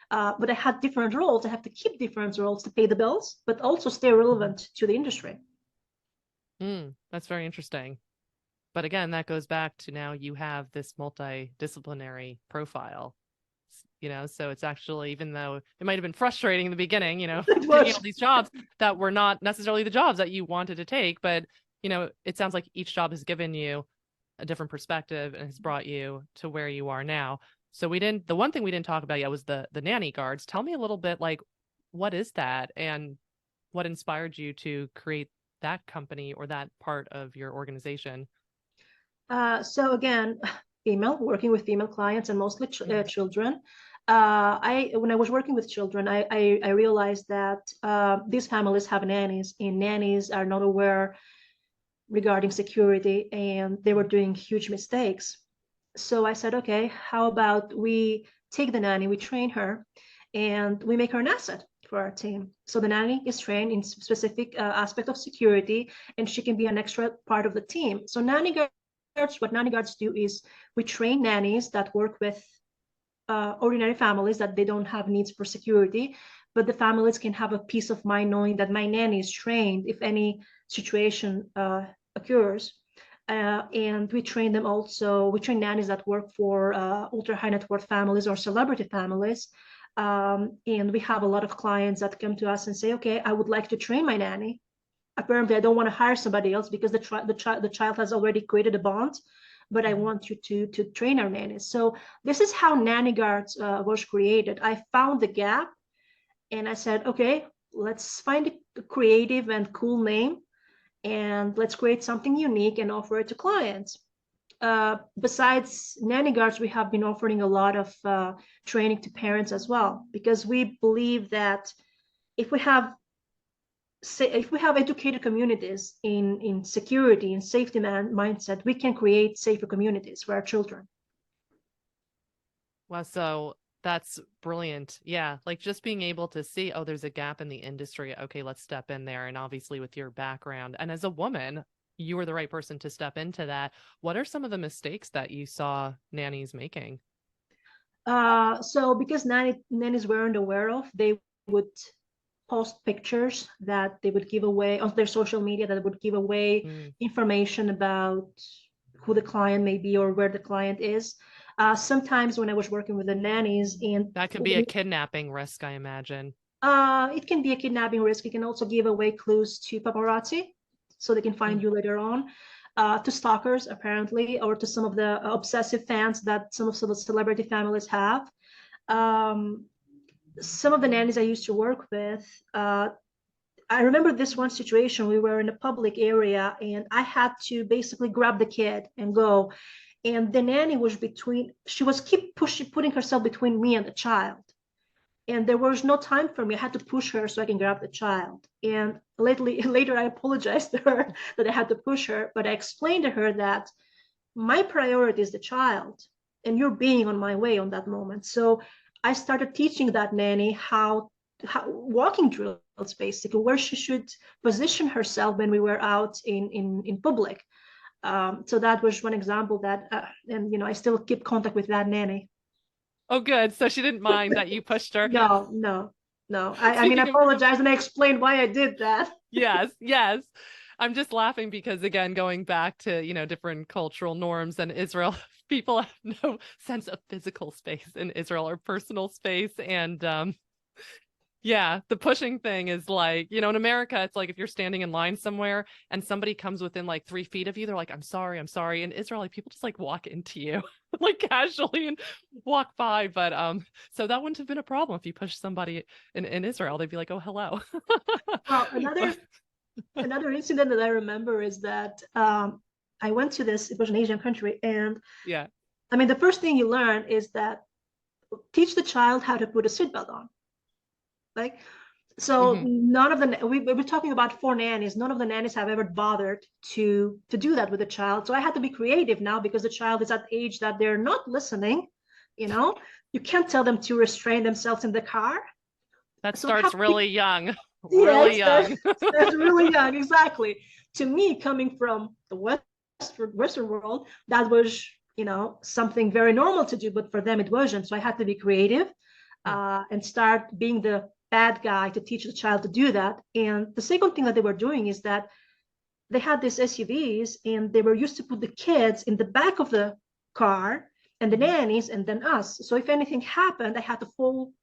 [SPEAKER 2] but I had different roles. I have to keep different roles to pay the bills, but also stay relevant to the industry.
[SPEAKER 1] That's very interesting. But again, that goes back to now you have this multidisciplinary profile, so it's actually, even though it might have been frustrating in the beginning,
[SPEAKER 2] It
[SPEAKER 1] taking all
[SPEAKER 2] was.
[SPEAKER 1] these jobs that were not necessarily the jobs that you wanted to take, but, it sounds like each job has given you a different perspective and has brought you to where you are now. So the one thing we didn't talk about yet was the Nannyguards. Tell me a little bit, like, what is that and what inspired you to create that company or that part of your organization?
[SPEAKER 2] So again, female, working with female clients and mostly
[SPEAKER 1] Mhm.
[SPEAKER 2] children. I when I was working with children, I realized that these families have nannies, and nannies are not aware regarding security, and they were doing huge mistakes. So I said, okay, how about we take the nanny, we train her, and we make her an asset for our team. So the nanny is trained in specific aspect of security, and she can be an extra part of the team. So what nanny guards do is we train nannies that work with ordinary families that they don't have needs for security, but the families can have a peace of mind knowing that my nanny is trained if any situation occurs. And we train them also. We train nannies that work for ultra high net worth families or celebrity families. And we have a lot of clients that come to us and say, okay, I would like to train my nanny. Apparently, I don't want to hire somebody else because the child has already created a bond, but I
[SPEAKER 1] Mhm.
[SPEAKER 2] want you to train our nannies. So this is how Nannyguards was created. I found the gap and I said, okay, let's find a creative and cool name and let's create something unique and offer it to clients. Besides Nannyguards, we have been offering a lot of training to parents as well, because we believe that if we have if we have educated communities in security and safety mindset, we can create safer communities for our children.
[SPEAKER 1] Well, so that's brilliant. Yeah, like just being able to see, oh, there's a gap in the industry. Okay, let's step in there. And obviously, with your background and as a woman, you were the right person to step into that. What are some of the mistakes that you saw nannies making?
[SPEAKER 2] So because nannies weren't aware of, they would post pictures that they would give away on their social media that would give away
[SPEAKER 1] Mm.
[SPEAKER 2] information about who the client may be or where the client is. Sometimes when I was working with the nannies, and
[SPEAKER 1] That could be a kidnapping risk, I imagine.
[SPEAKER 2] it can be a kidnapping risk. It can also give away clues to paparazzi, so they can find
[SPEAKER 1] Mm.
[SPEAKER 2] you later on. To stalkers, apparently, or to some of the obsessive fans that some of the celebrity families have. Um, some of the nannies I used to work with, I remember this one situation. We were in a public area, and I had to basically grab the kid and go. And the nanny was she was keep putting herself between me and the child. And there was no time for me. I had to push her so I can grab the child. And later I apologized to her that I had to push her, but I explained to her that my priority is the child, and you're being on my way on that moment. So I started teaching that nanny how walking drills, basically, where she should position herself when we were out in public. So that was one example that, and I still keep contact with that nanny.
[SPEAKER 1] Oh, good. So she didn't mind that you pushed her.
[SPEAKER 2] No, no, no. I mean, I
[SPEAKER 1] Speaking of,
[SPEAKER 2] apologize and I explained why I did that.
[SPEAKER 1] yes, yes. I'm just laughing because again, going back to, different cultural norms and Israel, people have no sense of physical space in Israel or personal space. And yeah, the pushing thing is like, in America, it's like if you're standing in line somewhere and somebody comes within like 3 feet of you, they're like, I'm sorry, I'm sorry. In Israel, like people just like walk into you like casually and walk by. But so that wouldn't have been a problem if you pushed somebody in Israel. They'd be like, oh, hello.
[SPEAKER 2] Well,
[SPEAKER 1] But
[SPEAKER 2] another incident that I remember is that I went to this, it was an Asian country, and
[SPEAKER 1] yeah.
[SPEAKER 2] I mean, the first thing you learn is that teach the child how to put a seatbelt on. Like, so
[SPEAKER 1] Hmm.
[SPEAKER 2] none of the we're talking about four nannies. None of the nannies have ever bothered to do that with the child. So I had to be creative now because the child is at age that they're not listening. You know, you can't tell them to restrain themselves in the car.
[SPEAKER 1] That
[SPEAKER 2] So I have
[SPEAKER 1] starts
[SPEAKER 2] to be,
[SPEAKER 1] really young, really
[SPEAKER 2] yes,
[SPEAKER 1] young.
[SPEAKER 2] that's really young, exactly. To me, coming from the Western world, that was something very normal to do, but for them it wasn't. So I had to be creative and start being the bad guy to teach the child to do that. And the second thing that they were doing is that they had these SUVs and they were used to put the kids in the back of the car and the
[SPEAKER 1] Mhm.
[SPEAKER 2] nannies and then us. So if anything happened, I had to full,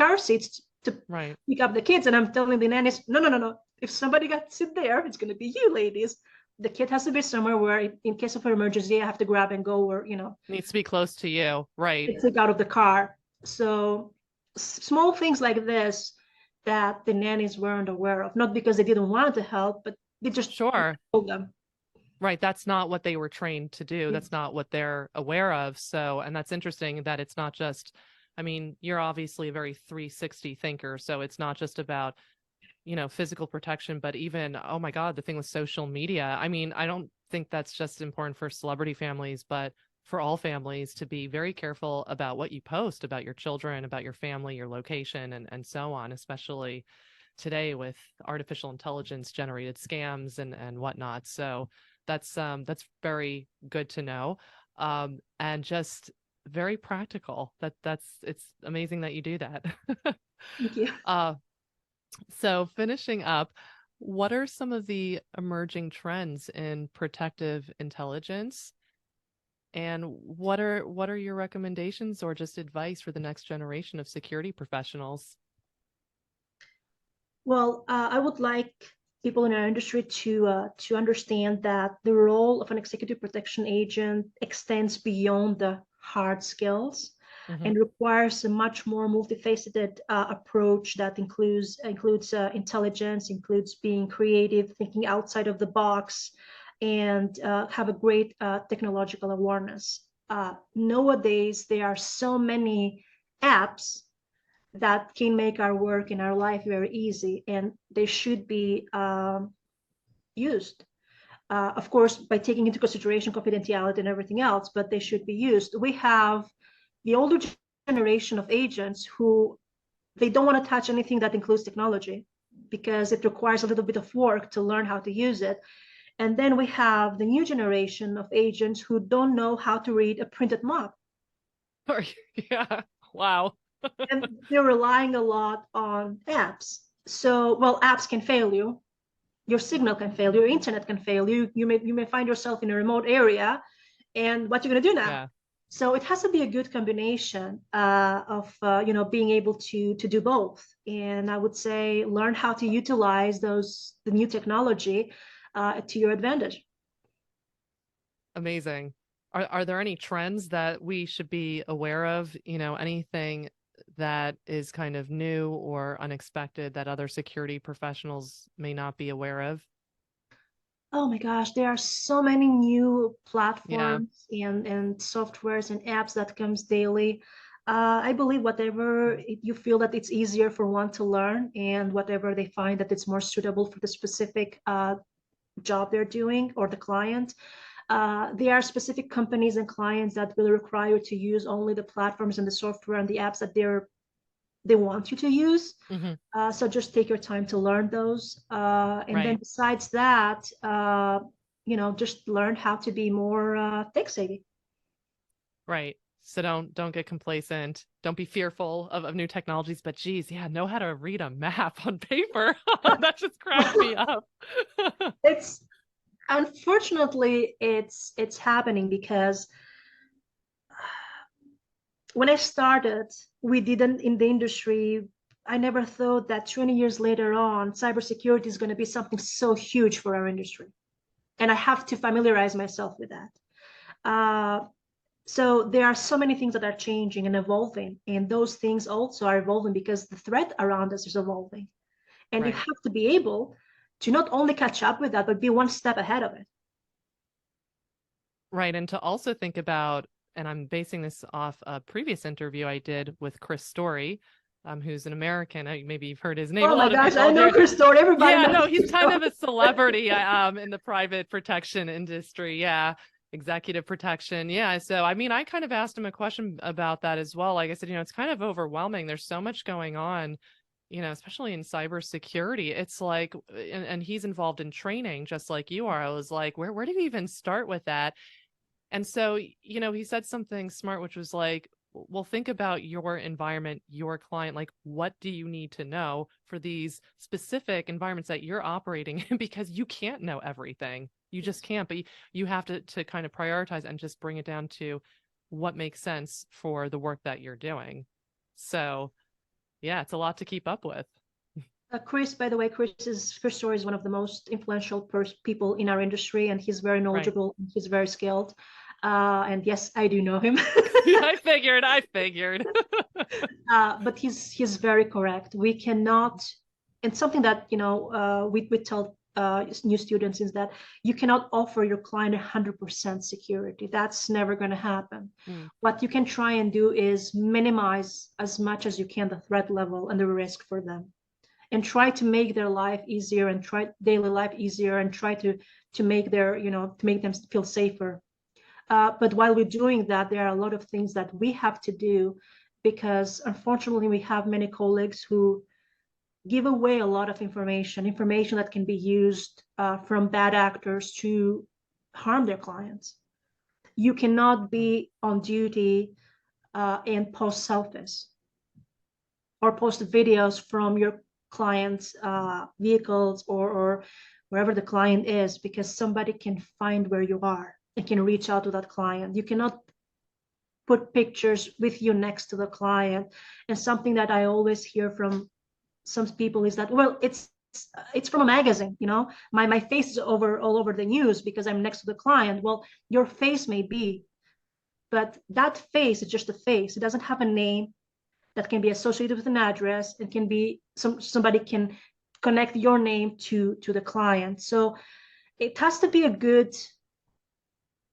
[SPEAKER 2] car seats to
[SPEAKER 1] Right.
[SPEAKER 2] pick up the kids. And I'm telling the nannies, no, no, no, no. If somebody got to sit there, it's going to be you, ladies. The kid has to be somewhere where, in case of an emergency, I have to grab and go, or
[SPEAKER 1] Needs to be close to you. Right.
[SPEAKER 2] take out of the car. So small things like this that the nannies weren't aware of, not because they didn't want to help, but they just
[SPEAKER 1] Sure.
[SPEAKER 2] told them.
[SPEAKER 1] Right. That's not what they were trained to do.
[SPEAKER 2] Yeah.
[SPEAKER 1] That's not what they're aware of. So, and that's interesting that it's not just, I mean, you're obviously a very 360 thinker. So it's not just about, physical protection, but even, oh my God, the thing with social media. I mean, I don't think that's just important for celebrity families, but for all families to be very careful about what you post about your children, about your family, your location, and so on, especially today with artificial intelligence generated scams and whatnot. So that's very good to know. And just very practical. It's amazing that you do that.
[SPEAKER 2] Thank you.
[SPEAKER 1] uh so finishing up, what are some of the emerging trends in protective intelligence? And what are your recommendations or just advice for the next generation of security professionals?
[SPEAKER 2] Well, I would like people in our industry to understand that the role of an executive protection agent extends beyond the hard skills
[SPEAKER 1] Hmm.
[SPEAKER 2] and requires a much more multifaceted approach that includes intelligence, includes being creative, thinking outside of the box, and have a great technological awareness. Nowadays, there are so many apps that can make our work and our life very easy, and they should be used. Of course, by taking into consideration confidentiality and everything else, but they should be used. We have the older generation of agents who they don't want to touch anything that includes technology because it requires a little bit of work to learn how to use it. And then we have the new generation of agents who don't know how to read a printed map.
[SPEAKER 1] Yeah. Wow.
[SPEAKER 2] And they're relying a lot on apps. So, well, apps can fail you. Your signal can fail. Your internet can fail. You may find yourself in a remote area, and what you're going to do now?
[SPEAKER 1] Yeah.
[SPEAKER 2] So it has to be a good combination of being able to do both. And I would say learn how to utilize the new technology to your advantage.
[SPEAKER 1] Amazing. Are there any trends that we should be aware of? Anything that is kind of new or unexpected that other security professionals may not be aware of?
[SPEAKER 2] Oh my gosh, there are so many new
[SPEAKER 1] Yeah.
[SPEAKER 2] platforms and softwares and apps that comes daily. I believe you feel that it's easier for one to learn, and whatever they find that it's more suitable for the specific job they're doing or the client. There are specific companies and clients that will require you to use only the platforms and the software and the apps that they want you to use.
[SPEAKER 1] Hmm.
[SPEAKER 2] So just take your time to learn those. And then
[SPEAKER 1] Right.
[SPEAKER 2] besides that, just learn how to be more tech savvy.
[SPEAKER 1] Right. So don't get complacent. Don't be fearful of new technologies, but geez, yeah, know how to read a map on paper. That just cracked me
[SPEAKER 2] Well,
[SPEAKER 1] up.
[SPEAKER 2] it's unfortunately it's happening because when I started, we didn't in the industry. I never thought that 20 years later on, cybersecurity is going to be something so huge for our industry. And I have to familiarize myself with that. So there are so many things that are changing and evolving, and those things also are evolving because the threat around us is evolving. And you
[SPEAKER 1] Right.
[SPEAKER 2] have to be able to not only catch up with that, but be one step ahead of it.
[SPEAKER 1] Right. And to also think about, and I'm basing this off a previous interview I did with Chris Story, who's an American. Maybe you've heard his name. A
[SPEAKER 2] Oh my
[SPEAKER 1] lot of
[SPEAKER 2] gosh, I
[SPEAKER 1] people
[SPEAKER 2] know
[SPEAKER 1] do.
[SPEAKER 2] Chris Story. Everybody
[SPEAKER 1] Yeah,
[SPEAKER 2] knows
[SPEAKER 1] no, he's
[SPEAKER 2] Chris
[SPEAKER 1] kind
[SPEAKER 2] Story.
[SPEAKER 1] of a celebrity in the private protection industry. Yeah, executive protection. Yeah, so I mean, I kind of asked him a question about that as well. Like I said, it's kind of overwhelming. There's so much going on, especially in cybersecurity. It's like, and he's involved in training just like you are. I was like, where do you even start with that? And so, he said something smart, which was like, well, think about your environment, your client. Like, what do you need to know for these specific environments that you're operating in? Because you can't know everything. You just can't, but you have to kind of prioritize and just bring it down to what makes sense for the work that you're doing. So, yeah, it's a lot to keep up with.
[SPEAKER 2] Chris, by the way, Chris Story is one of the most influential people in our industry, and he's very
[SPEAKER 1] Right.
[SPEAKER 2] knowledgeable. And he's very skilled. And yes, I do know him.
[SPEAKER 1] I figured.
[SPEAKER 2] But he's very correct. We cannot, and something that we tell new students is that you cannot offer your client 100% security. That's never going to happen.
[SPEAKER 1] Mm,
[SPEAKER 2] What you can try and do is minimize as much as you can the threat level and the risk for them, and try to make their life easier and try daily life easier and try to make to make them feel safer. But while we're doing that, there are a lot of things that we have to do because unfortunately we have many colleagues who give away a lot of information that can be used from bad actors to harm their clients. You cannot
[SPEAKER 1] mm,
[SPEAKER 2] be on duty and post selfies or post videos from your clients' vehicles or wherever the client is, because somebody can find where you are and can reach out to that client. You cannot put pictures with you next to the client. And something that I always hear from some people is that, well, it's from a magazine, my face is all over the news because I'm next to the client. Well, your face may be, but that face is just a face. It doesn't have a name that can be associated with an address. It can be somebody can connect your name to the client. So it has to be a good,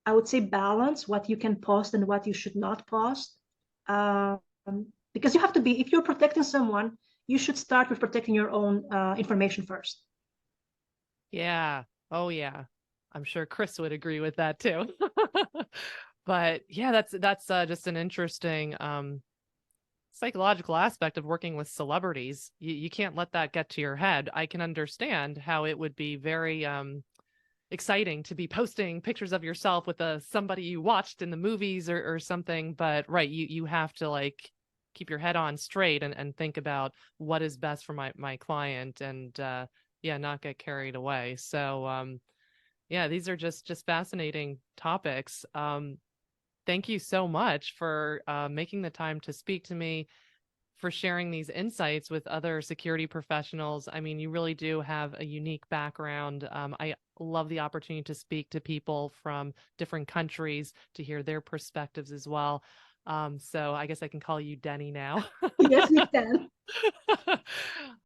[SPEAKER 2] I would say, balance what you can post and what you should not post. Um, because you have to be, if you're protecting someone, you should start with protecting your own information first.
[SPEAKER 1] yeah. Oh, yeah. I'm sure Chris would agree with that too. But yeah, that's just an interesting psychological aspect of working with celebrities. You can't let that get to your head. I can understand how it would be very exciting to be posting pictures of yourself with somebody you watched in the movies or something. But right, you have to like keep your head on straight and think about what is best for my client, and yeah, not get carried away. So yeah, these are just fascinating topics. Thank you so much for making the time to speak to me, for sharing these insights with other security professionals. I mean, you really do have a unique background. I love the opportunity to speak to people from different countries to hear their perspectives as well. So I guess I can call you Denny now.
[SPEAKER 2] Yes, you can.